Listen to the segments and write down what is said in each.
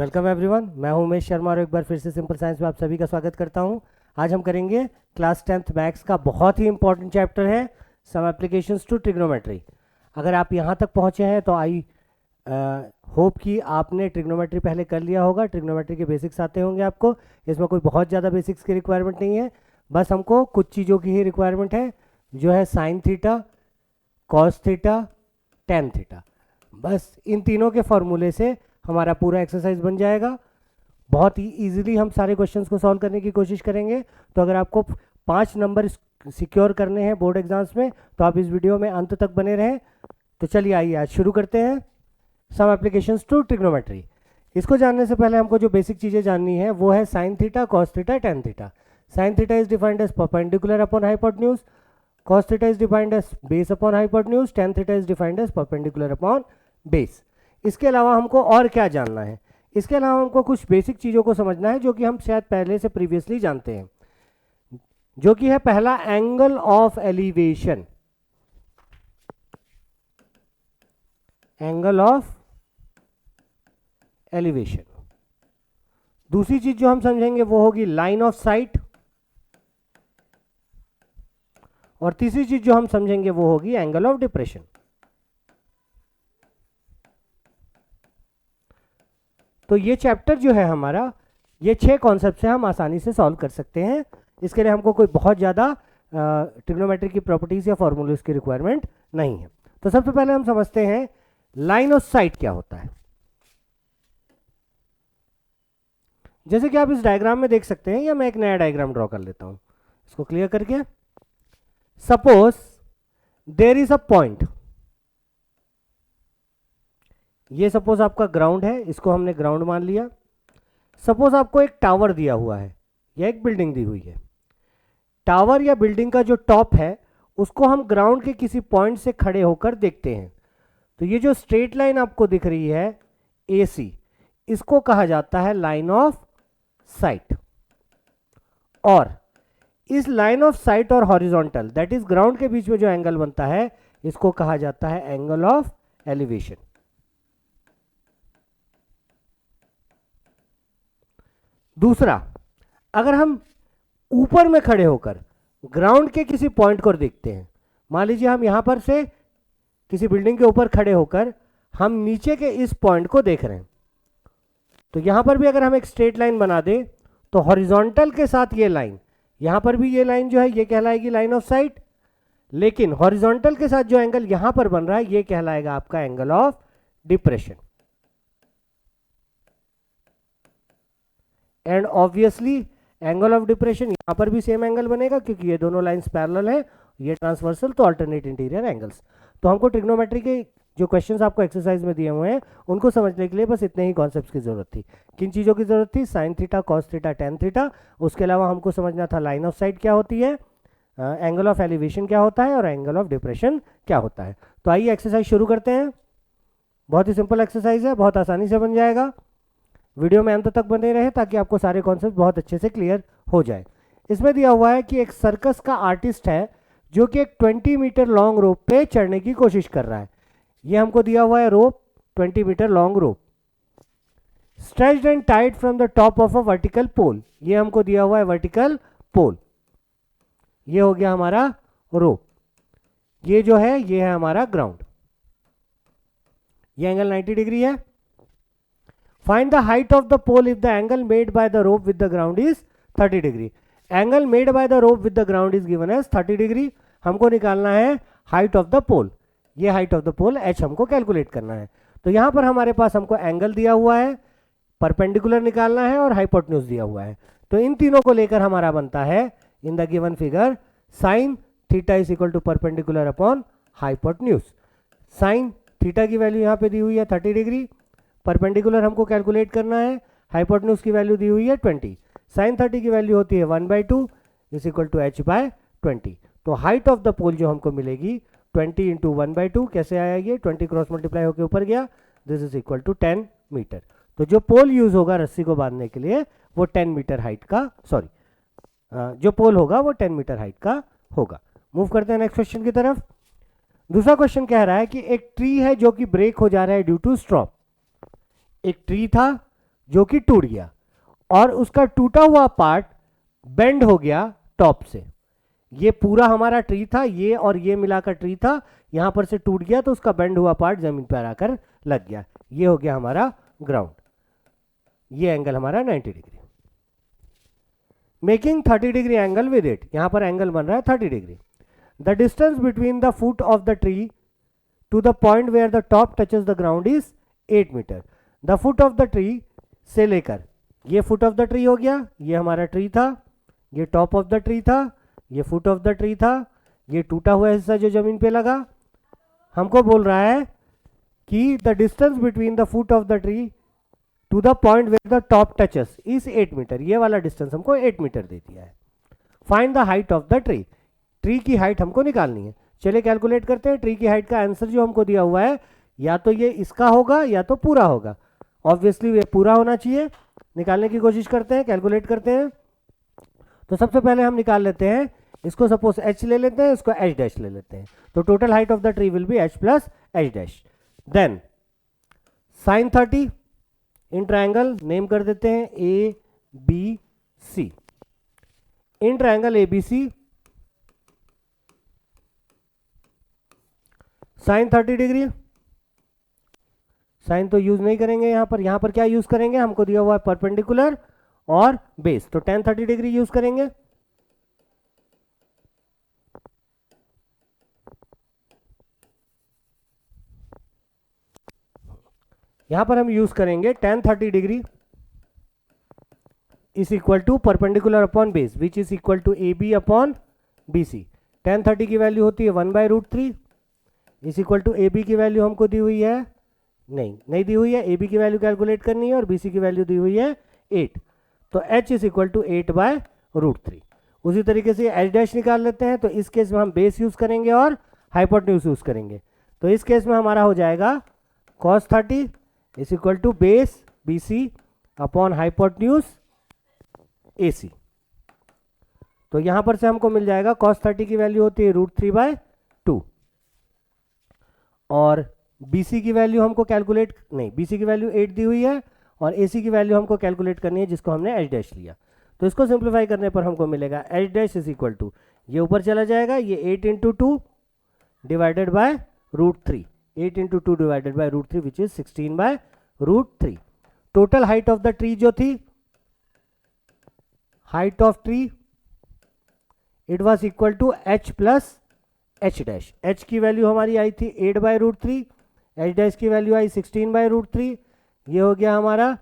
Welcome everyone, मैं हूं उमेश शर्मा और एक बार फिर से सिंपल साइंस में आप सभी का स्वागत करता हूं। आज हम करेंगे क्लास 10th मैथ्स का बहुत ही इंपॉर्टेंट चैप्टर है सम एप्लीकेशंस टू ट्रिग्नोमेट्री। अगर आप यहां तक पहुंचे हैं तो आई होप कि आपने ट्रिग्नोमेट्री पहले कर लिया होगा। ट्रिग्नोमेट्री के बेसिक्स आते होंगे आपको। इसमें कोई बहुत ज़्यादा बेसिक्स की रिक्वायरमेंट नहीं है, बस हमको कुछ चीज़ों की ही रिक्वायरमेंट है, जो है sine theta, cos theta, tan theta. बस इन तीनों के फॉर्मूले से हमारा पूरा एक्सरसाइज बन जाएगा। बहुत ही इजीली हम सारे क्वेश्चंस को सॉल्व करने की कोशिश करेंगे। तो अगर आपको 5 नंबर सिक्योर करने हैं बोर्ड एग्जाम्स में तो आप इस वीडियो में अंत तक बने रहें। तो चलिए आइए आज शुरू करते हैं सम एप्लीकेशंस टू ट्रिग्नोमेट्री। इसको जानने से पहले हमको जो बेसिक चीज़ें जाननी है वो है sine theta, cos theta, tan theta. Sine theta is defined as perpendicular upon hypotenuse, cos theta is defined as base upon hypotenuse, tan theta is defined as perpendicular upon base। इसके अलावा हमको और क्या जानना है? इसके अलावा हमको कुछ बेसिक चीज़ों को समझना है जो कि हम शायद पहले से प्रीवियसली जानते हैं, जो कि है पहला angle of elevation. Angle of elevation. दूसरी चीज जो हम समझेंगे वो होगी लाइन ऑफ साइट, और तीसरी चीज जो हम समझेंगे वो होगी एंगल ऑफ डिप्रेशन। तो ये चैप्टर जो है हमारा, ये 6 कॉन्सेप्ट से हम आसानी से सॉल्व कर सकते हैं। इसके लिए हमको कोई बहुत ज़्यादा ट्रिग्नोमेट्री की प्रॉपर्टीज या फॉर्मूलेस की रिक्वायरमेंट नहीं है। तो सबसे पहले हम समझते हैं लाइन ऑफ साइट क्या होता है। जैसे कि आप इस डायग्राम में देख सकते हैं, या मैं एक नया डायग्राम ड्रॉ कर लेता हूं इसको क्लियर करके। Suppose there is a point, ये सपोज आपका ग्राउंड है, इसको हमने ग्राउंड मान लिया। सपोज आपको एक टावर दिया हुआ है या एक बिल्डिंग दी हुई है। टावर या बिल्डिंग का जो टॉप है उसको हम ग्राउंड के किसी पॉइंट से खड़े होकर देखते हैं। तो ये जो स्ट्रेट लाइन आपको दिख रही है AC, इसको कहा जाता है लाइन ऑफ साइट। और इस लाइन ऑफ साइट और हॉरिजॉन्टल, दैट इज ग्राउंड के बीच में जो एंगल बनता है, इसको कहा जाता है एंगल ऑफ एलिवेशन। दूसरा, अगर हम ऊपर में खड़े होकर ग्राउंड के किसी पॉइंट को देखते हैं, मान लीजिए हम यहां पर से किसी बिल्डिंग के ऊपर खड़े होकर हम नीचे के इस पॉइंट को देख रहे हैं, तो यहां पर भी अगर हम एक स्ट्रेट लाइन बना दें तो हॉरिजॉन्टल के साथ ये लाइन, यहां पर भी ये लाइन जो है ये कहलाएगी लाइन ऑफ साइट, लेकिन हॉरिजॉन्टल के साथ जो एंगल यहां पर बन रहा है ये कहलाएगा आपका angle of depression. And obviously angle of depression यहां पर भी सेम एंगल बनेगा क्योंकि ये दोनों लाइंस पैरेलल है, ये ट्रांसवर्सल, तो अल्टरनेट इंटीरियर एंगल्स। तो हमको ट्रिग्नोमेट्री के जो क्वेश्चंस आपको एक्सरसाइज में दिए हुए हैं उनको समझने के लिए बस इतने ही कॉन्सेप्ट्स की जरूरत थी। किन चीज़ों की जरूरत थी? Sign theta, cos theta, tan theta. उसके अलावा हमको समझना था लाइन ऑफ साइट क्या होती है, एंगल ऑफ एलिवेशन क्या होता है, और एंगल ऑफ डिप्रेशन क्या होता है। तो आइए एक्सरसाइज शुरू करते हैं। बहुत ही सिंपल एक्सरसाइज है, बहुत आसानी से बन जाएगा। वीडियो में अंत तक बने रहे ताकि आपको सारे कॉन्सेप्ट बहुत अच्छे से क्लियर हो जाए। इसमें दिया हुआ है कि एक सर्कस का आर्टिस्ट है जो कि एक 20 मीटर लॉन्ग रोप पे चढ़ने की कोशिश कर रहा है। ये हमको दिया हुआ है rope, 20 metre long rope, stretched and tied from the top of a vertical pole. ये हमको दिया हुआ है वर्टिकल पोल। ये हो गया हमारा रोप, ये जो है ये है हमारा ग्राउंड। ये एंगल 90 डिग्री है। Find the height of the pole if the angle made by the rope with the ground is 30 degree. Angle made by the rope with the ground is given as 30 degree. हमको निकालना है height of the pole. ये height of the pole h हमको calculate करना है। तो यहाँ पर हमारे पास हमको एंगल दिया हुआ है, परपेंडिकुलर निकालना है और हाइपोटेन्यूज दिया हुआ है। तो इन तीनों को लेकर हमारा बनता है in the given figure sine theta is equal to perpendicular upon hypotenuse. Sine theta की वैल्यू यहाँ पे दी हुई है 30 डिग्री, परपेंडिकुलर हमको कैलकुलेट करना है, हाइपोटेन्यूज की वैल्यू दी हुई है 20। साइन 30 की वैल्यू होती है 1/2 इज इक्वल टू h/20। तो हाइट ऑफ द पोल जो हमको मिलेगी 20 इंटू 1/2, कैसे आया ये 20 क्रॉस मल्टीप्लाई होकर ऊपर गया, this is equal to 10 metre. तो जो पोल यूज होगा रस्सी को बांधने के लिए वो 10 मीटर हाइट का, जो पोल होगा वो 10 मीटर हाइट का होगा। मूव करते हैं नेक्स्ट क्वेश्चन की तरफ। दूसरा क्वेश्चन कह रहा है कि एक ट्री है जो कि ब्रेक हो जा रहा है ड्यू टू स्ट्रॉप। एक ट्री था जो कि टूट गया और उसका टूटा हुआ पार्ट बेंड हो गया टॉप से। ये पूरा हमारा ट्री था, ये और ये मिलाकर ट्री था, यहां पर से टूट गया तो उसका बेंड हुआ पार्ट जमीन पर आकर लग गया। ये हो गया हमारा ग्राउंड। ये एंगल हमारा 90 degree. Making 30 degree angle with it, यहां पर एंगल बन रहा है 30 degree. The distance between the foot of the tree to the point where the top touches the ground is 8 metre. The foot of the tree से लेकर, ये foot of the tree हो गया, ये हमारा ट्री था, ये टॉप ऑफ द ट्री था, ये फुट ऑफ द ट्री था, ये टूटा हुआ हिस्सा जो जमीन पे लगा। हमको बोल रहा है कि the distance between the foot of the tree to the point where the top touches is 8 metre. ये वाला डिस्टेंस हमको 8 मीटर दे दिया है। Find the height of the tree, tree की हाइट हमको निकालनी है। चलिए कैलकुलेट करते हैं। ट्री की हाइट का आंसर जो हमको दिया हुआ है, या तो ये इसका होगा या तो पूरा होगा। ऑब्वियसली ये पूरा होना चाहिए। निकालने की कोशिश करते हैं, कैलकुलेट करते हैं। तो सबसे पहले हम निकाल लेते हैं, इसको सपोज h ले लेते हैं, इसको h डैश ले लेते हैं। तो total height of the tree will be h plus h dash. Then sin 30 in triangle name कर देते हैं A B C. In triangle A B C sine 30 degree, sine तो यूज नहीं करेंगे यहां पर। यहां पर क्या यूज करेंगे, हमको दिया हुआ है परपेंडिकुलर और बेस, तो tan 30 डिग्री यूज करेंगे। यहां पर हम यूज करेंगे tan 30 degree is equal to perpendicular upon base which is equal to A B upon B C. tan 30 की वैल्यू होती है 1/√3 is equal to A B की वैल्यू हमको दी हुई है, नहीं दी हुई है। ए बी की वैल्यू कैलकुलेट करनी है और बी सी की वैल्यू दी हुई है 8, तो h इज इक्वल टू 8/√3। उसी तरीके से h डैश निकाल लेते हैं। तो इस केस में हम बेस यूज करेंगे और हाइपोटेन्यूज यूज करेंगे। तो इस केस में हमारा हो जाएगा cos 30 is equal to base B C upon hypotenuse A C. तो यहां पर से हमको मिल जाएगा cos 30 की वैल्यू होती है √3/2 और BC की वैल्यू हमको कैलकुलेट नहीं, BC की वैल्यू 8 दी हुई है और AC की वैल्यू हमको कैलकुलेट करनी है जिसको हमने h डैश लिया। तो इसको सिंप्लीफाई करने पर हमको मिलेगा h dash is equal to, ये ऊपर चला जाएगा, ये 8 into 2 divided by √3, 8 into 2 divided by √3 which is 16/√3। Total height of the tree जो थी, height of tree it was equal to h plus h dash. h की वैल्यू हमारी आई थी 8/√3, h डैश की वैल्यू आई 16/√3, ये हो गया हमारा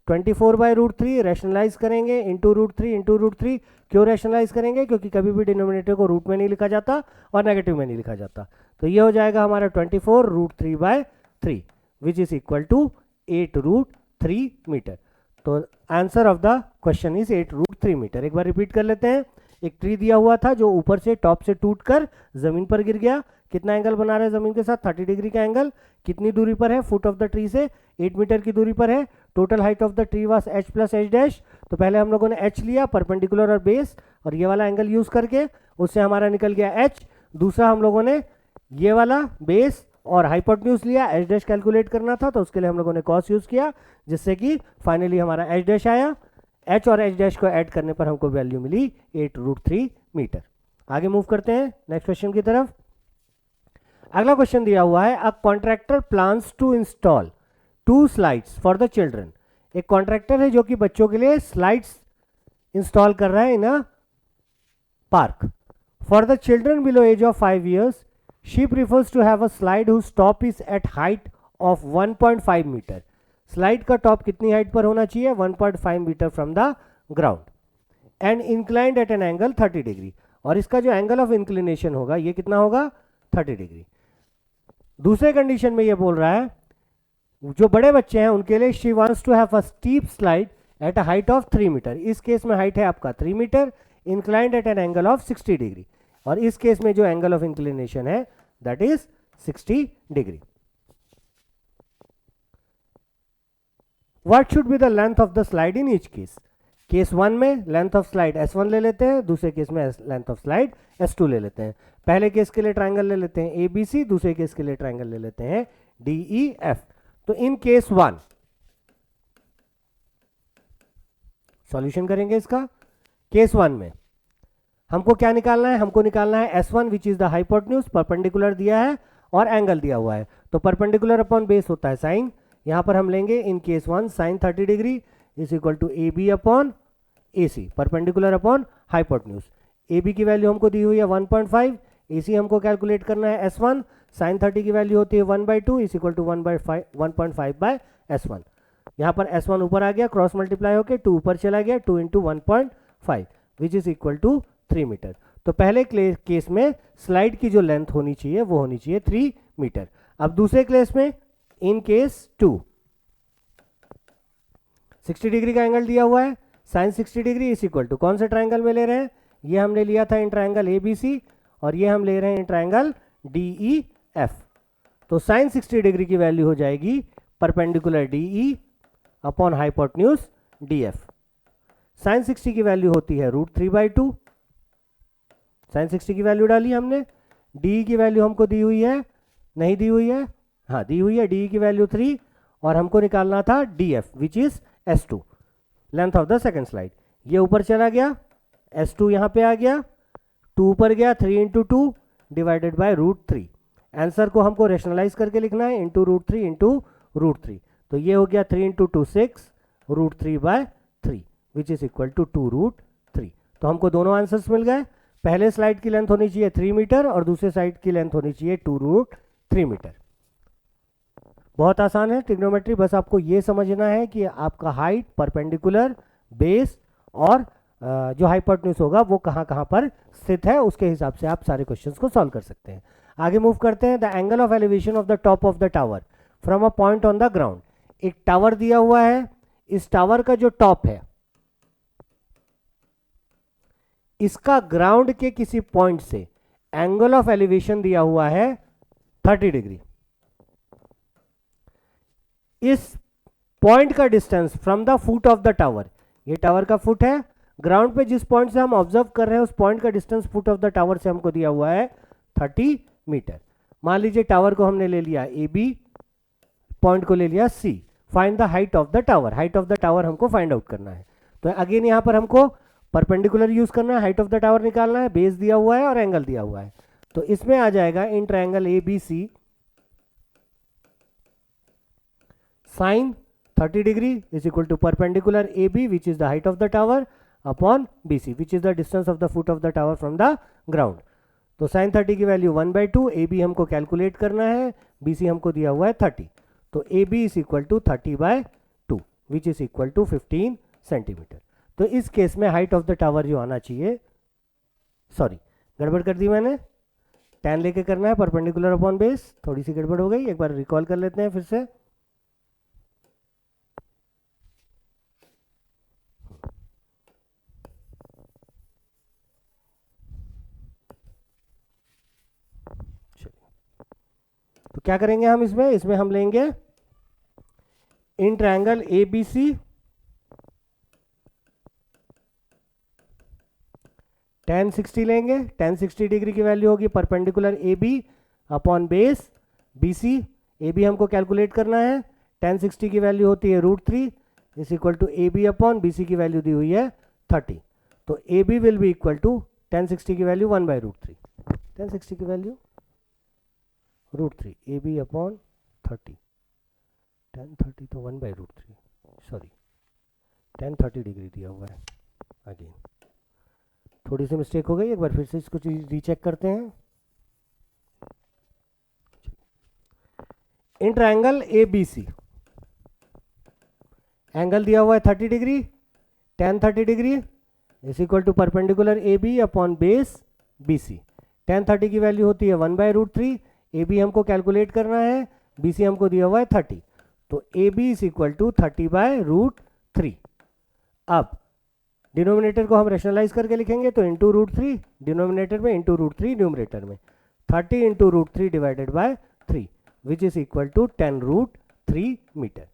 24/√3। रैशनलाइज करेंगे इंटू √3। क्यों रैशनलाइज करेंगे, क्योंकि कभी भी डिनोमिनेटर को रूट में नहीं लिखा जाता और नेगेटिव में नहीं लिखा जाता। तो ये हो जाएगा हमारा 24√3/3 which is equal to 8√3 metre. तो answer of the question is 8√3 metre. एक बार रिपीट कर लेते हैं। एक ट्री दिया हुआ था जो ऊपर से टॉप से टूटकर जमीन पर गिर गया। कितना एंगल बना रहा है जमीन के साथ, 30 डिग्री का एंगल। कितनी दूरी पर है, फुट ऑफ द ट्री से 8 मीटर की दूरी पर है। Total height of the tree was h plus h dash. तो पहले हम लोगों ने h लिया परपेंडिकुलर और बेस और ये वाला एंगल यूज करके, उससे हमारा निकल गया h। दूसरा हम लोगों ने ये वाला बेस और हाइपोटेन्यूज लिया, h डैश कैलकुलेट करना था तो उसके लिए हम लोगों ने cos यूज किया, जिससे कि फाइनली हमारा h डैश आया। h और h डैश को ऐड करने पर हमको वैल्यू मिली 8√3 मीटर। आगे मूव करते हैं नेक्स्ट क्वेश्चन की तरफ। अगला क्वेश्चन दिया हुआ है, a contractor plans to install 2 slides for the children. एक कॉन्ट्रैक्टर है जो कि बच्चों के लिए स्लाइड्स इंस्टॉल कर रहा है in a park. For the children below age of 5 years she prefers to have a slide whose top is at height of 1.5 metre. Slide का टॉप कितनी हाइट पर होना चाहिए, 1.5 metre from the ground and inclined at an angle 30 degree. और इसका जो angle of inclination होगा ये कितना होगा, 30 डिग्री। दूसरे कंडीशन में ये बोल रहा है जो बड़े बच्चे हैं उनके लिए she wants to have a steep slide at a height of 3 metre. इस केस में हाइट है आपका 3 metre, inclined at an angle of 60 degree. और इस केस में जो एंगल ऑफ इंक्लिनेशन है that is 60 degree. What should be the length of the slide in each case? Case 1 में लेंथ ऑफ स्लाइड S1 ले लेते हैं, दूसरे केस में लेंथ ऑफ स्लाइड S2 ले लेते हैं। पहले केस के लिए ट्रायंगल ले लेते हैं ABC, दूसरे केस के लिए ट्रायंगल ले लेते हैं DEF। तो इन केस 1 सॉल्यूशन करेंगे इसका। केस 1 में हमको क्या निकालना है, हमको निकालना है S1 which is the hypotenuse, perpendicular दिया है और एंगल दिया हुआ है, तो परपेंडिकुलर अपॉन बेस होता है साइन। यहाँ पर हम लेंगे in case 1 sine 30 degree is equal to A B upon A C, perpendicular upon hypotenuse. A B की वैल्यू हमको दी हुई है 1.5, ए सी हमको कैलकुलेट करना है S1, साइन 30 की वैल्यू होती है 1/2 is equal to 1.5 bye S1। यहाँ पर S1 ऊपर आ गया, क्रॉस मल्टीप्लाई होकर 2 ऊपर चला गया, 2 into 1.5 which is equal to 3 metre. तो पहले केस में स्लाइड की जो लेंथ होनी चाहिए वो होनी चाहिए 3 मीटर। अब दूसरे केस में इन केस 2 60 डिग्री का एंगल दिया हुआ है, sine 60 degree is equal to कौन से ट्राइंगल में ले रहे हैं, ये हमने लिया था इन ट्राइंगल ABC और ये हम ले रहे हैं इन ट्राइंगल DEF। तो साइन 60 डिग्री की वैल्यू हो जाएगी perpendicular DE upon hypotenuse DF। Sine 60 की वैल्यू होती है √3/2, साइन 60 की वैल्यू डाली हमने, DE की वैल्यू हमको दी हुई है, नहीं दी हुई है, हाँ दी हुई है, DE की वैल्यू 3 और हमको निकालना था DF which is S2, length of the second slide. ये ऊपर चला गया, S2 यहाँ पे आ गया, 2 ऊपर गया, 3 इंटू 2 डिवाइडेड बाय √3। आंसर को हमको रेशनलाइज करके लिखना है, इंटू √3 इंटू √3। तो ये हो गया 3 into 2 6 √3/3 which is equal to 2√3। तो हमको दोनों आंसर्स मिल गए। पहले स्लाइड की लेंथ होनी चाहिए 3 मीटर और दूसरे साइड की लेंथ होनी चाहिए 2√3 मीटर। बहुत आसान है ट्रिग्नोमेट्री, बस आपको ये समझना है कि आपका हाइट, परपेंडिकुलर, बेस और जो हाइपोटेन्यूज होगा वो कहाँ कहाँ पर स्थित है, उसके हिसाब से आप सारे क्वेश्चंस को सॉल्व कर सकते हैं। आगे मूव करते हैं। The angle of elevation of the top of the tower from a point on the ground. एक टावर दिया हुआ है, इस टावर का जो टॉप है इसका ग्राउंड के किसी पॉइंट से एंगल ऑफ एलिवेशन दिया हुआ है 30 डिग्री। इस पॉइंट का distance from the foot of the tower, ये टावर का फुट है, ग्राउंड पे जिस पॉइंट से हम ऑब्जर्व कर रहे हैं उस पॉइंट का distance foot of the tower से हमको दिया हुआ है 30 मीटर। मान लीजिए टावर को हमने ले लिया AB, पॉइंट को ले लिया C। Find the height of the tower, height of the tower हमको फाइंड आउट करना है। तो अगेन यहां पर हमको परपेंडिकुलर यूज करना है, हाइट ऑफ द टावर निकालना है, बेस दिया हुआ है और एंगल दिया हुआ है। तो इसमें आ जाएगा in triangle ABC sine 30 degree is equal to perpendicular AB which is the height of the tower upon BC which is the distance of the foot of the tower from the ground. तो sine 30 की value 1/2, AB हमको calculate करना है, BC हमको दिया हुआ है 30। तो AB is equal to 30/2 which is equal to 15 centimetre. तो इस केस में हाइट ऑफ द टावर जो आना चाहिए, सॉरी गड़बड़ कर दी मैंने, tan लेके करना है, परपेंडिकुलर अपॉन बेस, थोड़ी सी गड़बड़ हो गई, एक बार रिकॉल कर लेते हैं फिर से। तो क्या करेंगे हम इसमें हम लेंगे इन ट्रायंगल ABC tan 60 लेंगे, tan 60 डिग्री की वैल्यू होगी perpendicular AB upon base BC। AB हमको कैलकुलेट करना है, tan 60 की वैल्यू होती है √3 is equal to AB upon BC की वैल्यू दी हुई है 30। तो AB will be equal to tan 60 की वैल्यू 1/√3, tan 60 की वैल्यू √3 AB अपॉन 30, tan 30 तो 1/√3, सॉरी tan 30 डिग्री दिया हुआ है। अगेन थोड़ी सी मिस्टेक हो गई, एक बार फिर से इसको रीचेक करते हैं। इन ट्रायंगल ABC एंगल दिया हुआ है 30 degree, tan 30 degree is equal to perpendicular AB upon base BC। tan 30 की वैल्यू होती है 1/√3, AB हमको कैलकुलेट करना है, BC हमको दिया हुआ है 30। तो AB इज इक्वल टू 30/√3। अब डिनोमिनेटर को हम रेशनलाइज करके लिखेंगे, तो इंटू √3 डिनोमिनेटर में, इंटू √3 न्यूमरेटर में, 30 into √3 divided by 3 which is equal to 10√3 metre.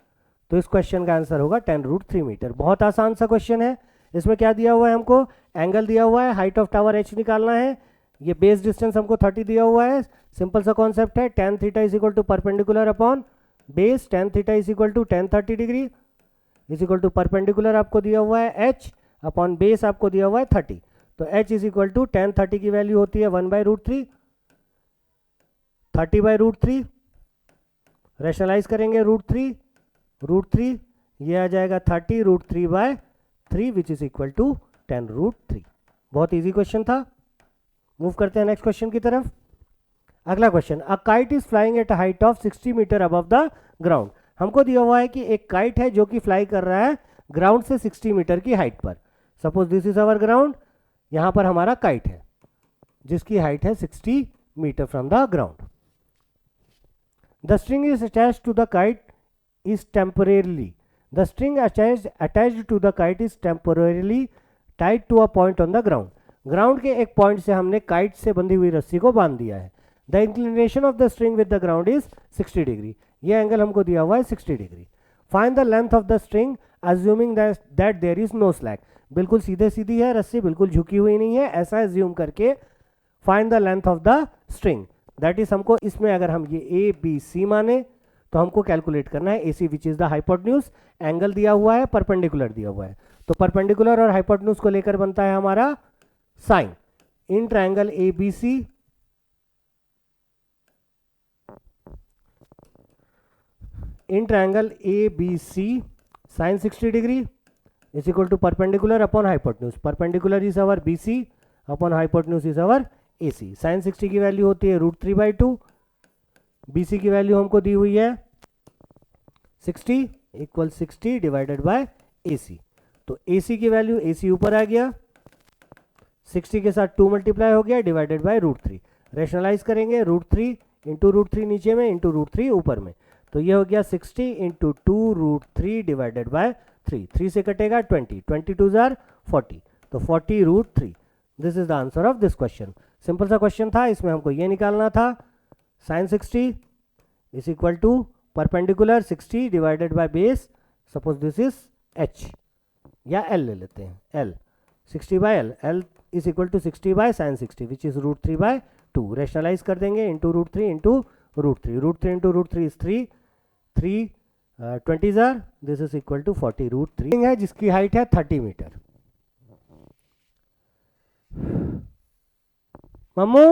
तो इस क्वेश्चन का आंसर होगा 10√3 मीटर। बहुत आसान सा क्वेश्चन है। इसमें क्या दिया हुआ है, हमको एंगल दिया हुआ है, हाइट ऑफ टावर H निकालना है, ये बेस डिस्टेंस हमको 30 दिया हुआ है। सिंपल सा कॉन्सेप्ट है, tan theta is equal to perpendicular upon base tan theta is equal to tan 30 degree is equal to perpendicular आपको दिया हुआ है h अपॉन बेस आपको दिया हुआ है 30, तो h is equal to tan 30 की वैल्यू होती है 1/√3, 30/√3, रैशनलाइज करेंगे √3 ये आ जाएगा 30√3/3 विच इज इक्वल टू 10√3। बहुत इजी क्वेश्चन था। मूव करते हैं नेक्स्ट क्वेश्चन की तरफ। अगला question, a kite is flying at a height of 60 metre above the ground. हमको दिया हुआ है कि एक काइट है जो कि फ्लाई कर रहा है ग्राउंड से 60 मीटर की हाइट पर। Suppose this is our ground, यहां पर हमारा काइट है जिसकी हाइट है 60 metre from the ground. The string is attached to the kite is temporarily, the string attached to the kite is temporarily tied to a point on the ground. Ground के एक point से हमने kite से बंधी हुई रस्सी को बांध दिया है। The inclination of the string with the ground is 60 degree, ये एंगल हमको दिया हुआ है 60 degree. Find the length of the string assuming that there is no slack. बिल्कुल सीधे सीधी है रस्सी, बिल्कुल झुकी हुई नहीं है, ऐसा एज्यूम करके find the length of the string. That is हमको इसमें अगर हम ये ए बी सी माने तो हमको कैलकुलेट करना है AC which is the hypotenuse, angle दिया हुआ है, परपेंडिकुलर दिया हुआ है, तो परपेंडिकुलर और हाइपोटेन्यूज को लेकर बनता है हमारा sine. In triangle ABC sine 60 degree is equal to perpendicular upon hypotenuse. Perpendicular is our BC upon hypotenuse is our AC। Sine 60 की वैल्यू होती है √3/2, BC की वैल्यू हमको दी हुई है 60 इक्वल 60 डिवाइडेड बाय AC। तो AC की वैल्यू, AC ऊपर आ गया, 60 के साथ 2 मल्टीप्लाई हो गया डिवाइडेड बाय √3। रैशनलाइज करेंगे √3 इंटू √3 नीचे में इंटू √3 ऊपर में, तो ये हो गया 60 इंटू 2√3 डिवाइडेड बाय 3। 3 से कटेगा 20, 22 जार 40, तो 40√3। This is the answer of this question. Simple सा क्वेश्चन था, इसमें हमको ये निकालना था sine 60 is equal to perpendicular 60 divided by base, suppose this is h या l ले लेते हैं, l 60 by l is equal to 60 by sine 60 which is √3/2। Rationalise कर देंगे इंटू √3 इंटू √3, √3 इंटू √3 इज 3 20 जार, दिस इज इक्वल टू 40√3 है जिसकी height है 30 मीटर। मम्मू